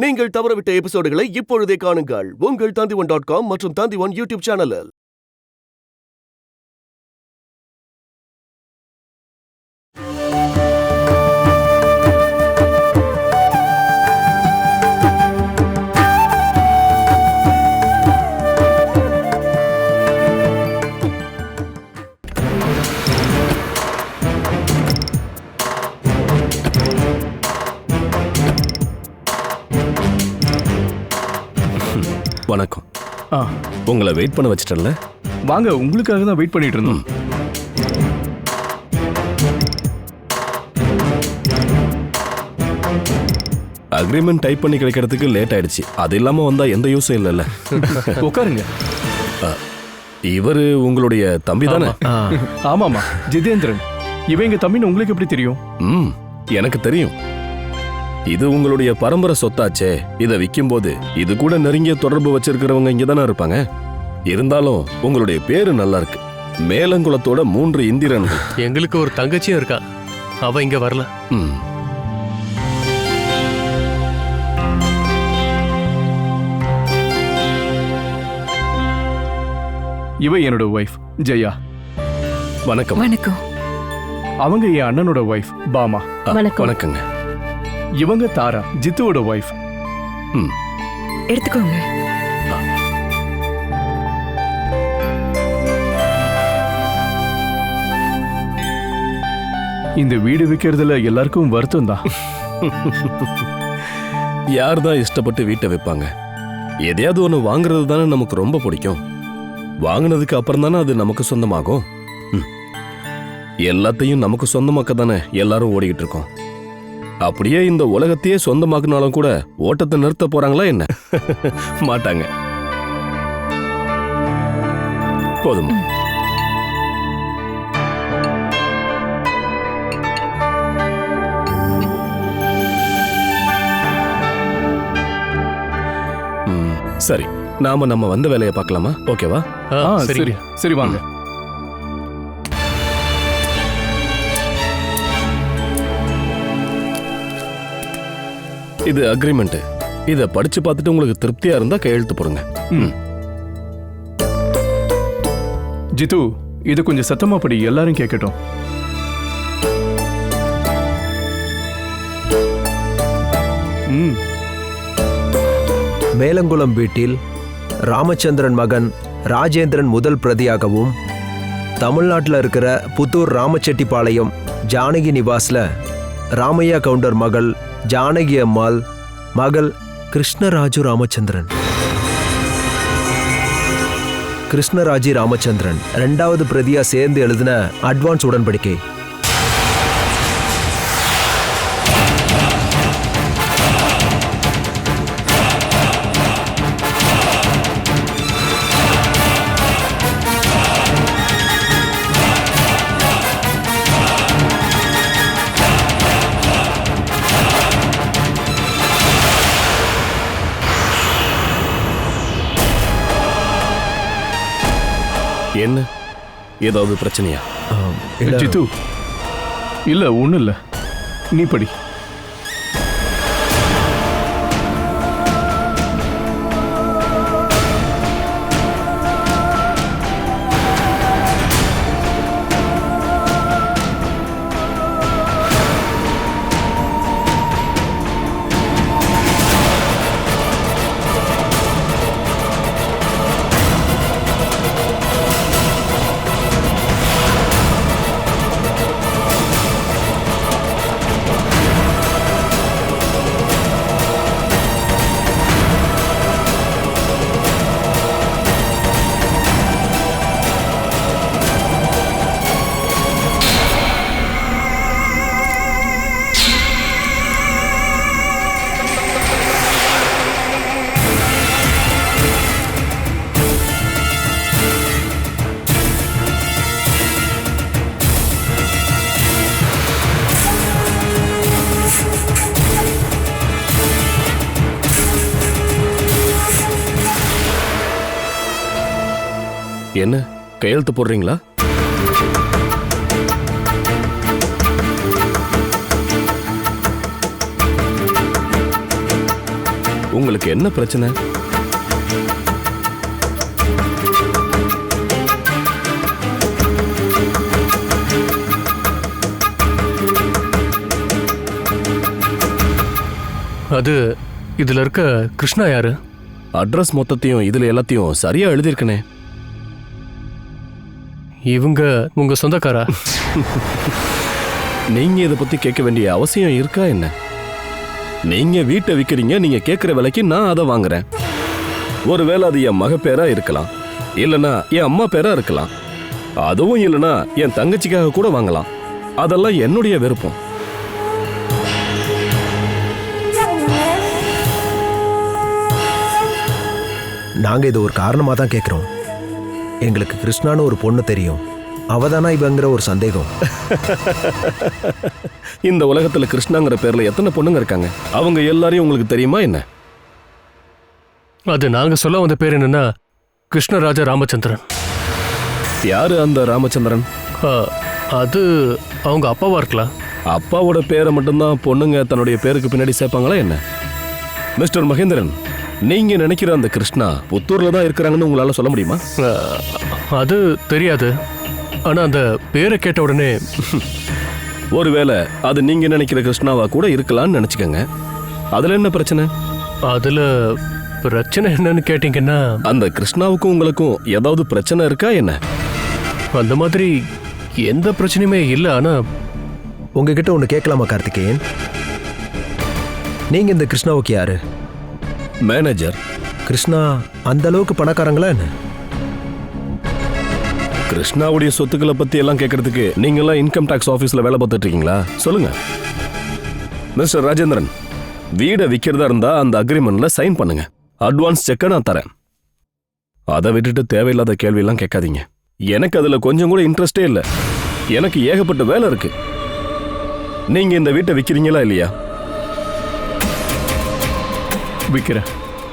நீங்கள் தவறவிட்ட எபிசோடுகளை இப்பொழுதே காணுங்கள் உங்கள் Tandivan.com மற்றும் Tandivan யூடியூப் சேனலில். வணக்கம். உங்களை வெயிட் பண்ண வச்சிட்டல. வாங்க, உங்களுக்காக தான் வெயிட் பண்ணிட்டு இருந்தோம். அக்ரிமெண்ட் டைப் பண்ணி கிடைக்கிறதுக்கு லேட் ஆயிடுச்சு. அது இல்லாம வந்தா எந்த யூஸும் இல்லைல்ல. உட்காருங்க. இவரு உங்களுடைய தம்பி தானே? ஆமாமா, ஜிதேந்திரன். இவன் எங்க தம்பின்னு உங்களுக்கு எப்படி தெரியும்? எனக்கு தெரியும். இது உங்களுடைய பரம்பரை சொத்தாச்சே. இதை விற்கும் போது இது கூட நெருங்கிய தொடர்பு வச்சிருக்கிறவங்க இங்கதானே இருப்பாங்க. இருந்தாலும் உங்களுடைய பேரு நல்லா இருக்கு. மேலங்குளத்தோட 3 இந்திரன்கள். எங்களுக்கு ஒரு தங்கச்சியும் இருக்கா. அவ இங்க வரல. இவ என்னோட ஒய்ஃப் ஜெயா. வணக்கம். வணக்கம். அவங்க என் அண்ணனோட ஒய்ஃப் பாமா. வணக்கங்க. இவங்க தாரா, ஜித்துவோட ஒய்ஃப். எடுத்துக்கோங்க. இந்த வீடு விற்கிறதுல எல்லாருக்கும் வருத்தம் தான். யார் தான் இஷ்டப்பட்டு வீட்டை வைப்பாங்க? எதையாவது ஒன்று வாங்குறது தானே நமக்கு ரொம்ப பிடிக்கும். வாங்கினதுக்கு அப்புறம் தானே அது நமக்கு சொந்தமாகும். எல்லாத்தையும் நமக்கு சொந்தமாக்க தானே எல்லாரும் ஓடிக்கிட்டு இருக்கோம். அப்படியே இந்த உலகத்தையே சொந்தமாக்குனாலும் கூட ஓட்டத்தை நிறுத்த போறாங்களா என்ன? மாட்டாங்க. போதும். சரி, நாம நம்ம வந்த வேலையை பார்க்கலாமா? ஓகேவா? சரி சரி, வாங்க. இது அக்ரிமெண்ட். இத படிச்சு பார்த்துட்டு உங்களுக்கு திருப்தியா இருந்தா கையெழுத்து போடுங்க. ஜித்து, இது கொஞ்சம் சத்தமா படி, எல்லாரும் கேட்கட்டும். மேலங்குளம் வீட்டில் ராமச்சந்திரன் மகன் ராஜேந்திரன் முதல் பிரதியாகவும், தமிழ்நாட்டில் இருக்கிற புத்தூர் ராமச்செட்டிப்பாளையம் ஜானகி நிவாஸ்ல ராமையா கவுண்டர் மகள் ஜானகி அம்மாள் மகள் கிருஷ்ணராஜு ராமச்சந்திரன். கிருஷ்ணராஜி ராமச்சந்திரன் 2வது பிரதியா சேர்ந்து எழுதின அட்வான்ஸ் உடன்படிக்கை. என்ன, ஏதாவது பிரச்சனையா? ஜித்து, இல்ல ஒண்ணும் இல்ல, நீ படி. என்ன, கையெழுத்து போடுறீங்களா? உங்களுக்கு என்ன பிரச்சனை? அது இதுல இருக்க கிருஷ்ணா யாரு? அட்ரஸ் மொத்தத்தையும் இதுல எல்லாத்தையும் சரியா எழுதியிருக்கனே. இவங்க உங்க சொந்தக்காரா? நீங்க இதை பத்தி கேட்க வேண்டிய அவசியம் இருக்கா என்ன? நீங்க வீட்டை விக்கிறீங்க, நீங்க கேட்கிற விலைக்கு நான் அதை வாங்குறேன். ஒருவேளை அது என் மக பேரா இருக்கலாம், இல்லனா என் அம்மா பேரா இருக்கலாம், அதுவும் இல்லனா என் தங்கச்சிக்காக கூட வாங்கலாம். அதெல்லாம் என்னுடைய விருப்பம். நாங்க இது ஒரு காரணமா தான் கேட்குறோம். எங்களுக்கு கிருஷ்ணான்னு ஒரு பொண்ணு தெரியும், அவதானா இவங்கிற ஒரு சந்தேகம். இந்த உலகத்துல கிருஷ்ணாங்கிற பேர்ல எத்தனை பொண்ணுங்க இருக்காங்க? அவங்க எல்லாரையும் உங்களுக்கு தெரியுமா என்ன? அது நாங்க சொல்ல வந்த பேர் என்னன்னா கிருஷ்ணராஜ ராமச்சந்திரன். யாரு அந்த ராமச்சந்திரன்? அது அவங்க அப்பாவா இருக்கலாம். அப்பாவோட பேரை மட்டும்தான் பொண்ணுங்க தன்னுடைய பேருக்கு பின்னாடி சேர்ப்பாங்களா என்ன? மிஸ்டர் மகேந்திரன், நீங்க நினைக்கிற அந்த கிருஷ்ணா புத்தூர்ல தான் இருக்கிறாங்கன்னு உங்களால சொல்ல முடியுமா? அது தெரியாது. ஆனா அந்த பேரை கேட்ட உடனே ஒருவேளை அது நீங்க நினைக்கிற கிருஷ்ணாவா கூட இருக்கலாம்னு நினைச்சுக்கங்க. அதுல என்ன பிரச்சனை? அதுல பிரச்சனை என்னன்னு கேட்டீங்கன்னா, அந்த கிருஷ்ணாவுக்கும் உங்களுக்கும் ஏதாவது பிரச்சனை இருக்கா என்ன? அந்த மாதிரி எந்த பிரச்சனையுமே இல்லை. ஆனா உங்ககிட்ட ஒன்று கேட்கலாமா கார்த்திகேயன்? நீங்க இந்த கிருஷ்ணாவுக்கு யாரு? மேனேஜர். கிருஷ்ணா அந்த அளவுக்கு பணக்காரங்களா என்ன? கிருஷ்ணாவுடைய சொத்துக்களை பத்தி எல்லாம் கேட்கறதுக்கு நீங்க எல்லாம் இன்கம் டாக்ஸ் ஆபீஸ்ல வேலை பார்த்துட்டு இருக்கீங்களா? சொல்லுங்க மிஸ்டர் ராஜேந்திரன். வீடை விற்கிறதா இருந்தா அந்த அக்ரிமெண்ட்ல சைன் பண்ணுங்க. அட்வான்ஸ் செக்கை நான் தரேன். அதை விட்டுட்டு தேவையில்லாத கேள்வி எல்லாம் கேட்காதீங்க. எனக்கு அதுல கொஞ்சம் கூட இன்ட்ரெஸ்டே இல்லை. எனக்கு ஏகப்பட்ட வேலை இருக்கு. நீங்க இந்த வீட்டை விற்கிறீங்களா இல்லையா? விற்கிறேன்.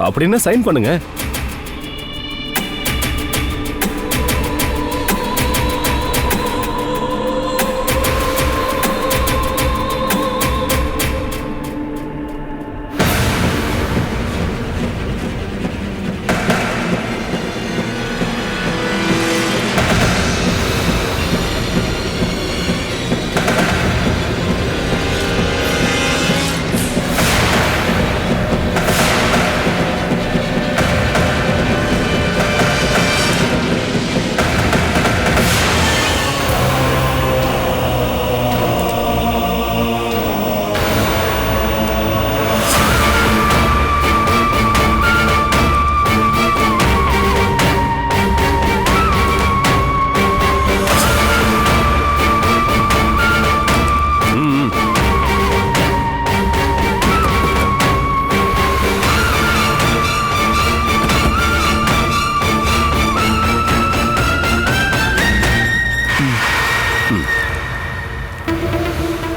அப்படின்னா சைன் பண்ணுங்க.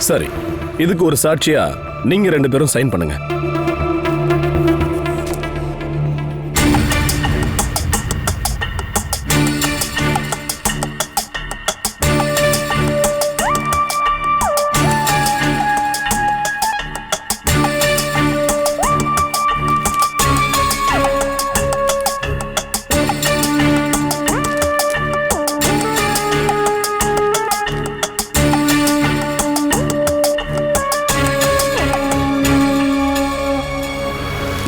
சரி, இதுக்கு ஒரு சாட்சியா நீங்க ரெண்டு பேரும் சைன் பண்ணுங்க.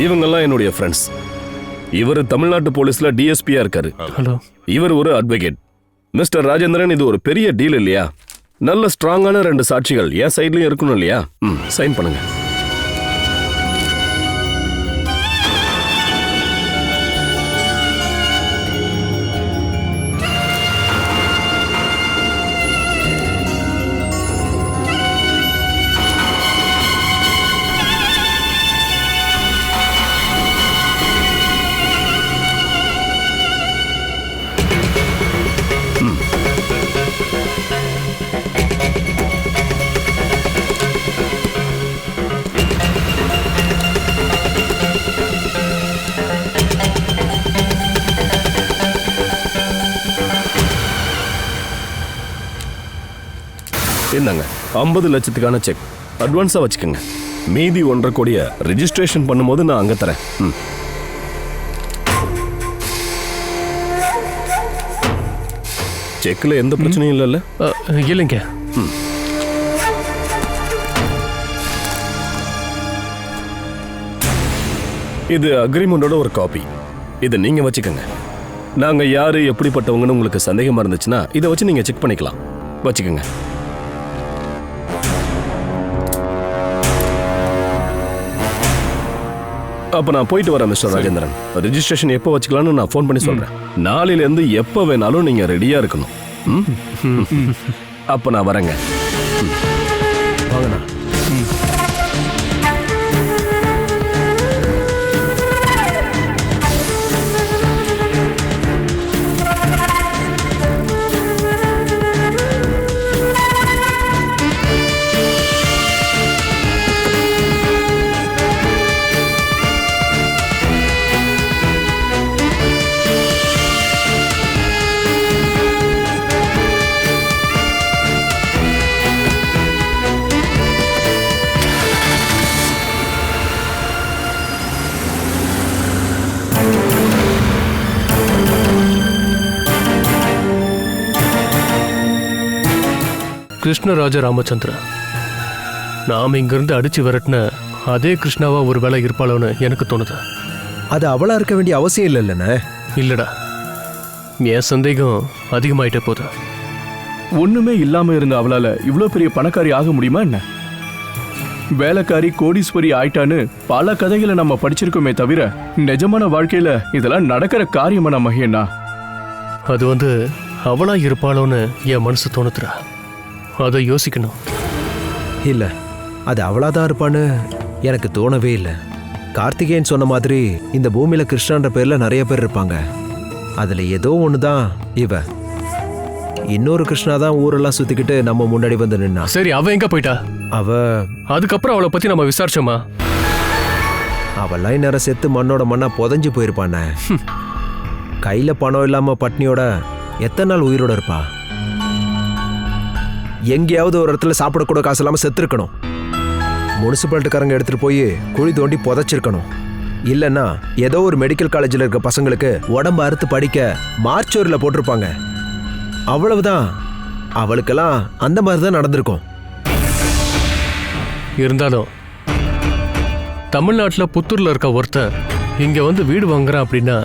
இவங்கெல்லாம் என்னுடைய ஃப்ரெண்ட்ஸ். இவர் தமிழ்நாட்டு போலீஸ்ல டிஎஸ்பியா இருக்காரு. ஹலோ. இவர் ஒரு அட்வொகேட். மிஸ்டர் ராஜேந்திரன், இது ஒரு பெரிய டீல் இல்லையா? நல்ல ஸ்ட்ராங்கான ரெண்டு சாட்சிகள் என் சைட்லயும் இருக்கணும் இல்லையா? சைன் பண்ணுங்க. என்னங்க, 50 லட்சத்துக்கான செக் அட்வான்ஸா வச்சுக்கோங்க. மீதி 1.5 கோடியை ரெஜிஸ்ட்ரேஷன் பண்ணும்போது நான் அங்க தரேன். செக்ல எந்த பிரச்சனையும் இல்லைல்ல? இல்லைங்க. இது அக்ரிமெண்டோட ஒரு காப்பி. இதை நீங்க வச்சுக்கோங்க. நாங்க யாரு எப்படிப்பட்டவங்கன்னு உங்களுக்கு சந்தேகமா இருந்துச்சுன்னா இதை வச்சு நீங்க செக் பண்ணிக்கலாம். வச்சுக்கோங்க. அப்ப நான் போயிட்டு வரேன் மிஸ்டர் ராஜேந்திரன். ரெஜிஸ்ட்ரேஷன் எப்போ வச்சுக்கலாம்னு நான் ஃபோன் பண்ணி சொல்றேன். நாளையில இருந்து எப்போ வேணாலும் நீங்க ரெடியா இருக்கணும். அப்ப நான் வரேங்க. வாங்கண்ணா. கிருஷ்ணராஜ ராமச்சந்திரா, நாம இங்கிருந்து அடிச்சு விரட்டின அதே கிருஷ்ணாவா ஒரு வேளை இருப்பாளோன்னு எனக்கு தோணுது. அது அவளா இருக்க வேண்டிய அவசியம் இல்லைல்லண்ணே. இல்லடா, என் சந்தேகம் அதிகமாயிட்டே போகுது. ஒண்ணுமே இல்லாம இருந்த அவளால இவ்வளவு பெரிய பணக்காரி ஆக முடியுமா என்ன? வேலைக்காரி கோடீஸ்வரி ஆயிட்டான்னு பல கதைகளை நம்ம படிச்சிருக்கோமே தவிர நிஜமான வாழ்க்கையில இதெல்லாம் நடக்கிற காரியமா நம்ம என்ன? அது அவளா இருப்பாளோன்னு என் மனசு தோணுதுடா. அதை யோசிக்கணும். இல்லை, அது அவளாதான் இருப்பான்னு எனக்கு தோணவே இல்லை. கார்த்திகேயன் சொன்ன மாதிரி இந்த பூமியில கிருஷ்ணான்ற பேர்ல நிறைய பேர் இருப்பாங்க. அதுல ஏதோ ஒண்ணுதான் இவ. இன்னொரு கிருஷ்ணா தான் ஊரெல்லாம் சுத்திக்கிட்டு நம்ம முன்னாடி வந்து நின்னா. சரி, அவ எங்க போயிட்டா? அதுக்கப்புறம் அவளை பத்தி நம்ம விசாரிச்சோமா? அவெல்லாம் இந்நேரம் செத்து மண்ணோட மண்ணா புதஞ்சு போயிருப்பானே. கையில பணம் இல்லாம பட்னியோட எத்தனை நாள் உயிரோட இருப்பா? எங்கேயாவது ஒரு இடத்துல சாப்பிடக்கூட காசு இல்லாம செத்துருக்கணும். முனிசிபாலிட்டிக்காரங்க எடுத்துட்டு போய் குழி தோண்டி புதைச்சிருக்கணும். இல்லைன்னா ஏதோ ஒரு மெடிக்கல் காலேஜில் இருக்க பசங்களுக்கு உடம்பு அறுத்து படிக்க மார்ச்சோரில் போட்டிருப்பாங்க. அவ்வளவுதான். அவளுக்கெல்லாம் அந்த மாதிரி தான் நடந்திருக்கும். இருந்தாலும் தமிழ்நாட்டில் புத்தூர்ல இருக்க ஒருத்தன் இங்க வீடு வாங்குறான் அப்படின்னா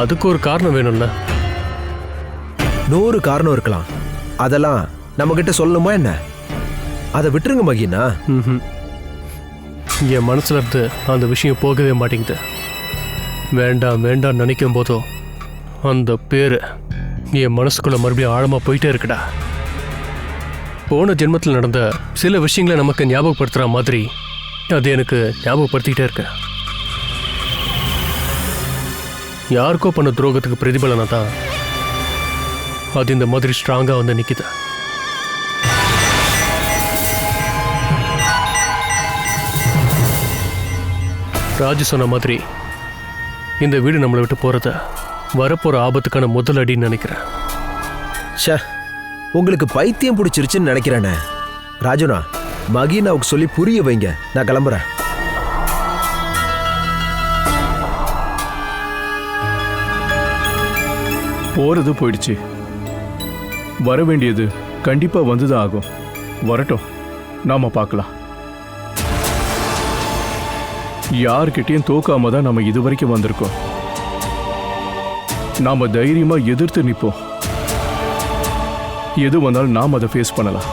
அதுக்கு ஒரு காரணம் வேணும்ல. 100 காரணம் இருக்கலாம். அதெல்லாம் நம்ம கிட்ட சொல்லணுமா என்ன? அதை விட்டுருங்க மகினா. என் மனசுல இருந்து அந்த விஷயம் போகவே மாட்டேங்குது. வேண்டாம் வேண்டாம் நினைக்கும் போதோ அந்த பேரு என் மனசுக்குள்ள மறுபடியும் ஆழமா போயிட்டே இருக்குடா. போன ஜென்மத்தில் நடந்த சில விஷயங்களை நமக்கு ஞாபகப்படுத்துற மாதிரி அது எனக்கு ஞாபகப்படுத்திக்கிட்டே இருக்கு. யாருக்கோ பண்ண துரோகத்துக்கு பிரதிபலனா தான் அது இந்த மாதிரி ஸ்ட்ராங்கா நிக்குது. ராஜு சொன்ன மாதிரி இந்த வீடு நம்மளை விட்டு போறத வரப்போற ஆபத்துக்கான முதல் அடின்னு நினைக்கிறேன். உங்களுக்கு பைத்தியம் பிடிச்சிருச்சுன்னு நினைக்கிறேனே. ராஜுனா, மகினாவுக்கு சொல்லி புரிய வைங்க. நான் கிளம்புறேன். போறது போயிடுச்சு. வர வேண்டியது கண்டிப்பா வந்துதான் ஆகும். வரட்டும், நாம பார்க்கலாம். யார்கிட்டையும் தோக்காம தான் நம்ம இதுவரைக்கும் வந்திருக்கோம். நாம தைரியமா எதிர்த்து நிற்போம். எது வந்தாலும் நாம் அதை ஃபேஸ் பண்ணலாம்.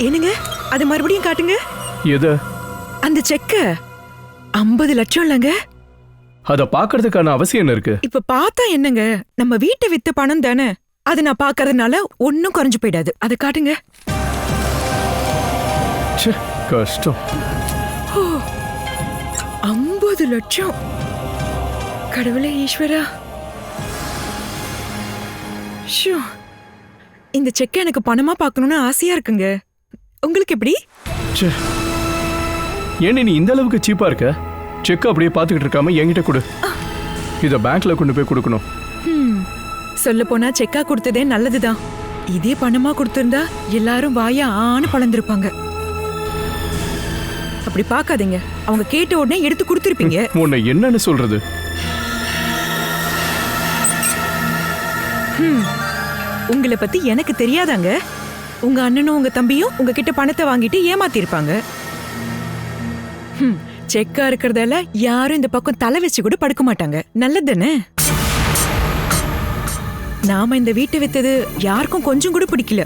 என்னங்க, அது மறுபடியும் காட்டுங்க. எத? அந்த செக்க 50 லட்சம் இல்லங்க. அத பாக்குறதுக்கான அவசியம் என்ன இருக்கு? இப்ப பார்த்தா என்னங்க, நம்ம வீட்டை வித்த பணம் தானே. அது நான் பாக்குறதுனால ஒன்னும் குறைஞ்சு போயிடாது. அதை காட்டுங்க. கஷ்டம். 50 லட்சம். கடவுளே ஈஸ்வரா. இந்த செக்க எனக்கு பணமா பார்க்கணும்னு ஆசையா இருக்குங்க. உங்களுக்கு எப்படி? ஏன் நீ இந்த அளவுக்கு சீப்பா இருக்க? செக் அப்படியே பார்த்துக்கிட்டு இருக்காம என்கிட்ட கொடு. இதை பேங்க்ல கொண்டு போய் கொடுக்கணும். சொல்ல போனா செக்கா கொடுத்ததே நல்லதுதான். இதே பணமா கொடுத்திருந்தா எல்லாரும் வாயா ஆன்னு பழந்திருப்பாங்க. அப்படி பார்க்காதீங்க. அவங்க கேட்ட உடனே எடுத்து கொடுத்திருப்பீங்க. உன்னை என்னன்னு சொல்றது? உங்களை பத்தி எனக்கு தெரியாதாங்க? உங்க அண்ணனும் உங்க தம்பியும் உங்ககிட்ட பணத்தை வாங்கிட்டு ஏமாத்திருப்பாங்க. செக்கா இருக்கிறதால யாரும் இந்த பக்கம் தலை வச்சு கூட படுக்க மாட்டாங்க. நல்லதுதானே? நாம இந்த வீட்டை வித்தது யாருக்கும் கொஞ்சம் கூட பிடிக்கல.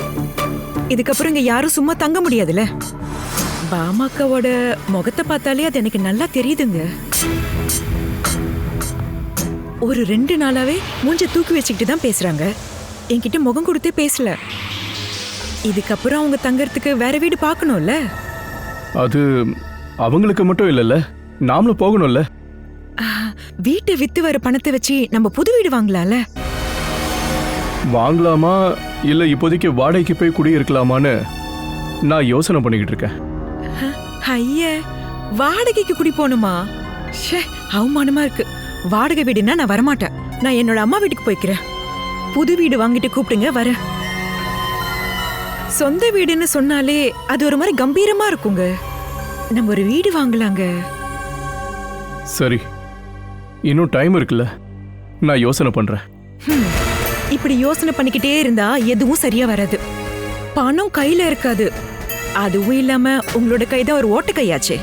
இதுக்கப்புறம் இங்க யாரும் சும்மா தங்க முடியாதுல்ல. பாமாக்காவோட முகத்தை பார்த்தாலே அது எனக்கு நல்லா தெரியுதுங்க. ஒரு 2 நாளாவே மூஞ்ச தூக்கி வச்சுக்கிட்டு தான் பேசுறாங்க. என்கிட்ட முகம் கொடுத்தே பேசல. இதுக்கப்புறம் அவங்க தங்கறதுக்கு வேற வீடு பார்க்கணும்ல. அது அவங்களுக்கு மட்டும் இல்லைல்ல, நாமளும் போகணும்ல. வீட்டை வித்து வர பணத்தை வச்சு நம்ம புது வீடு வாங்கலாம்ல. வாங்கலாமா இல்ல இப்போதைக்கு வாடகைக்கு போய் குடியிருக்கலாமான்னு நான் யோசனை பண்ணிக்கிட்டு இருக்கேன். ஐய, வாடகைக்கு குடி போகணுமா? அவமானமா இருக்கு. வாடகை வீடுன்னா நான் வரமாட்டேன். நான் என்னோட அம்மா வீட்டுக்கு போய்க்கிறேன். புது வீடு வாங்கிட்டு கூப்பிடுங்க, வரேன். சொந்த வீடுன்னு சொன்னாலே அது ஒரு மாதிரி கம்பீரமா இருக்குங்க. நம்ம ஒரு வீடு வாங்கலாங்க. சரி, இன்னும் டைம் இருக்குல்ல, நான் யோசனை பண்றேன். இப்படி யோசனை பண்ணிக்கிட்டே இருந்தா எதுவும் சரியா வராது. பணம் கையில இருக்காது. அதுவும் இல்லாம உங்களோட கைதான் ஒரு ஓட்ட கையாச்சே.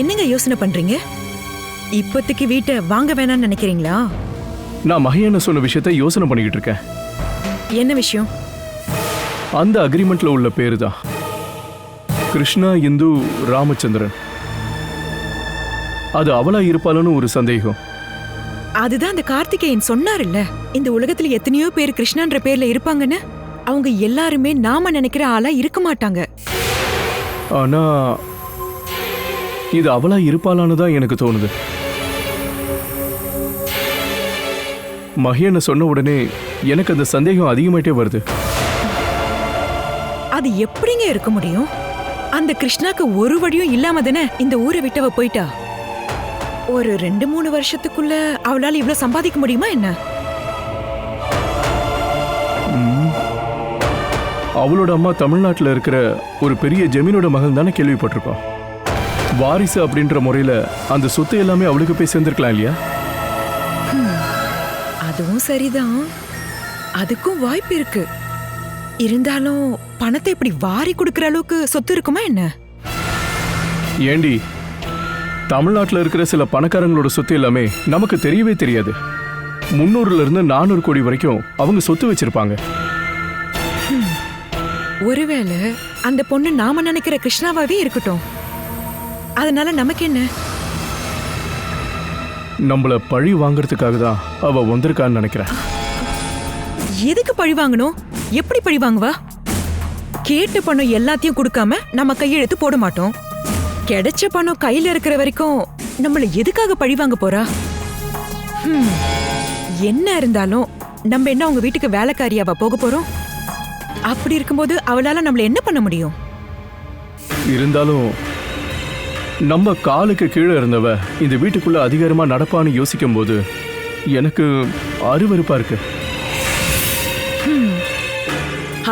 என்னங்க யோசனை பண்றீங்க? இப்போதைக்கு வீட்டை வாங்க வேணாம்னு நினைக்கிறீங்களா? நான் மகேன சொன்ன விஷயத்தை யோசனை பண்ணிக்கிட்டு இருக்கேன். என்ன விஷயம்? அந்த அக்ரிமெண்ட்ல உள்ள பேரு தான் கிருஷ்ணா இந்து ராமச்சந்திரன். அது அவளா இருப்பாளன்னு ஒரு சந்தேகம். அதுதான் அந்த கார்த்திகேயன் சொன்னார்ல, இந்த உலகத்துல எத்தனையோ பேர் கிருஷ்ணான்ற பேர்ல இருப்பாங்கன்னு. அவங்க எல்லாருமே நாம நினைக்கிற ஆளா இருக்க மாட்டாங்க. ஆனா இது அவளா இருப்பாளான்னு தான் எனக்கு தோணுது. மகேன சொன்ன உடனே எனக்கு அந்த சந்தேகம் அதிகமாயிட்டே வருது. அது எப்படிங்க இருக்க முடியும்? அந்த கிருஷ்ணாக்கு ஒரு வழியும் இல்லாம தானே இந்த ஊரை விட்டவ போயிட்டா. ஒரு 2-3 வருஷத்துக்குள்ள அவளால இவ்வளவு சம்பாதிக்க முடியுமா என்ன? அவளோட அம்மா தமிழ்நாட்டில் இருக்கிற ஒரு பெரிய ஜமீனோட மகன் தானே கேள்விப்பட்டிருக்கோம். வாரிசு அப்படின்ற முறையில அந்த சொத்து எல்லாமே அவளுக்கு போய் சேர்ந்திருக்கலாம் இல்லையா? அதுவும் சரிதான். அதுக்கும் வாய்ப்பு இருக்கு. இருந்தாலும் பணத்தை இப்படி வாரி கொடுக்கிற அளவுக்கு சொத்து இருக்குமா என்ன? ஏண்டி, தமிழ்நாட்டில் இருக்கிற சில பணக்காரங்களோட சொத்து எல்லாமே நமக்கு தெரியவே தெரியாது. 300ல இருந்து 400 கோடி வரைக்கும் அவங்க சொத்து வச்சிருப்பாங்க. ஒருவேளை அந்த பொண்ணு நாம நினைக்கிற கிருஷ்ணாவாவே இருக்கட்டும். அதனால நமக்கு என்ன? நம்மள பழி வாங்கறதுக்காக தான் அவ வந்திருக்கான்னு நினைக்கிறேன். எதுக்கு பழி வாங்கணும்? எப்படி பழி வாங்குவா? கேட்ட பணம் எல்லாத்தையும் கொடுக்காம நம்ம கையெழுத்து போட மாட்டோம். கிடைச்ச பணம் கையில இருக்கிற வரைக்கும் நம்மள எதுக்காக பழி வாங்க போறா? என்ன இருந்தாலும் நம்ம என்ன அவங்க வீட்டுக்கு வேலைக்காரியாவா போக போறோம்? அப்படி இருக்கும்போது அவளால நம்மள என்ன பண்ண முடியும்? இருந்தாலும் நம்ம காலுக்கு கீழே இருந்தவ இந்த வீட்டுக்குள்ள அதிகாரமா நடப்பான்னு யோசிக்கும் போது எனக்கு அருவருப்பா இருக்கு.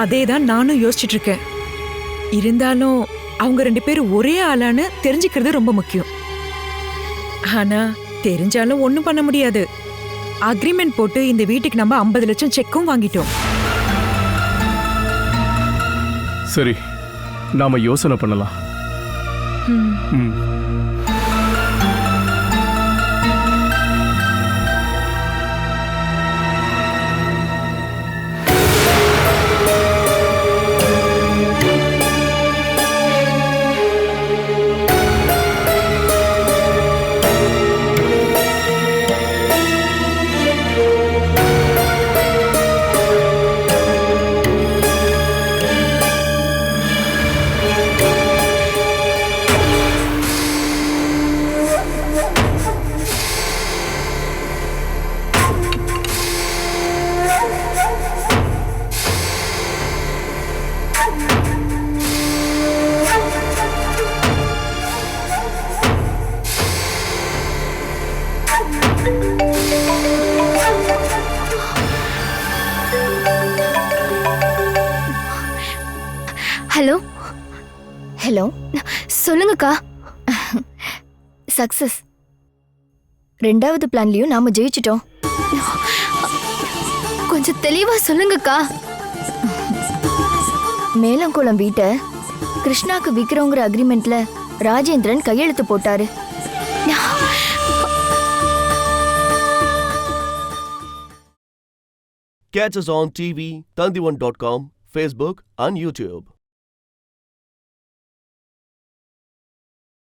அதேதான் நானும் யோசிச்சுட்டு இருக்கேன். இருந்தாலும் அவங்க 2 பேரும் ஒரே ஆளான்னு தெரிஞ்சுக்கிறது ரொம்ப முக்கியம். ஆனா தெரிஞ்சாலும் ஒண்ணும் பண்ண முடியாது. அக்ரிமெண்ட் போட்டு இந்த வீட்டுக்கு நம்ம 50 லட்சம் செக்கும் வாங்கிட்டோம். சரி, நாம யோசனை பண்ணலாம். ஹலோ ஹலோ சொல்லுங்கக்கா. சக்சஸ். 2வது பிளான்லயும் நாம ஜெயிச்சிட்டோம். கொஞ்சம் தெளிவா சொல்லுங்கக்கா. மேலங்குளம் வீட்டை கிருஷ்ணாக்கு விக்கிறோங்கிற அக்ரிமெண்ட்ல ராஜேந்திரன் கையெழுத்து போட்டாரு. Catch us on TV, Tandivan.com, Facebook and YouTube.